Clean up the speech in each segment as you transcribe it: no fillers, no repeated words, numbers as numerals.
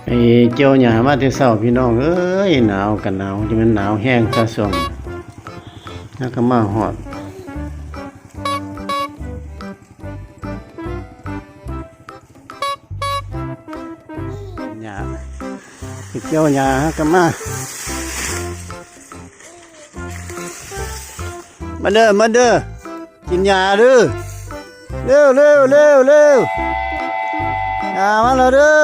ไอ้เจียวหญ้ามาแต่เช้าพี่น้องเอ้ยหนาวกันหนาวจะมันหนาวแห้งซะส่งแล้วก็มาฮอดหญ้าไปเจียวหญ้าก็มาเด้อกินหญ้าเด้อเร็วหญ้ามาแล้วเด้อ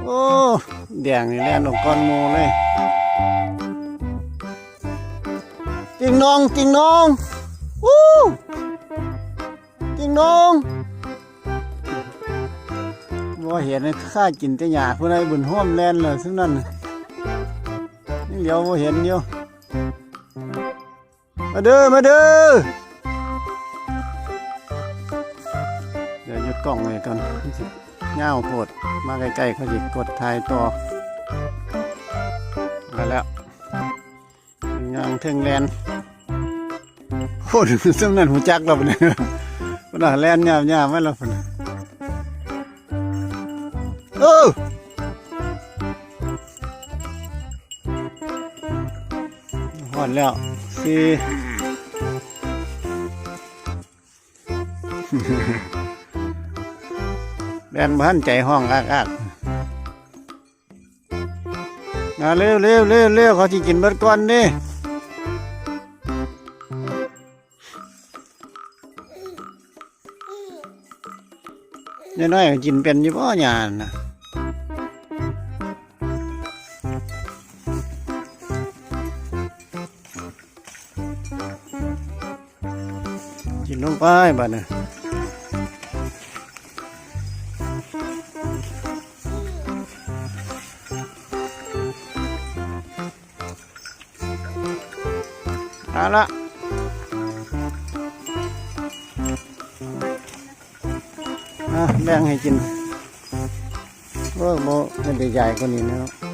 โอ้แดงนี่แล่นออกก้อนหมูเลยติงนองวู้ติงนองว่าเห็นข้ากินแต่หญ้าผู้ใดบุญห้อมแล่นเลยซึ่งนั่นนี่เดี๋ยวว่าเห็นอยู่มาเด้อเดี๋ยวหยุดกล้องไว้ก่อนเงาโพดมาใกล้ๆเขาจะกดถ่ายต่อมาแล้วยางเทิงแลนโคตรซึ่งนั่นหูจักเราเนี่ยคนละแลนยาวไม่เราคนหอดแล้วสิแดนบ้านใจห้องอักมาเร็วเขาที่กินเบิดก่อนนี่น้อยๆกินเป็นยี่ป้อหยานะกินลงไปบ้านเนี่ยเอาละแบ่งให้กินโอ้โหมันใหญ่กว่านี้นะครับ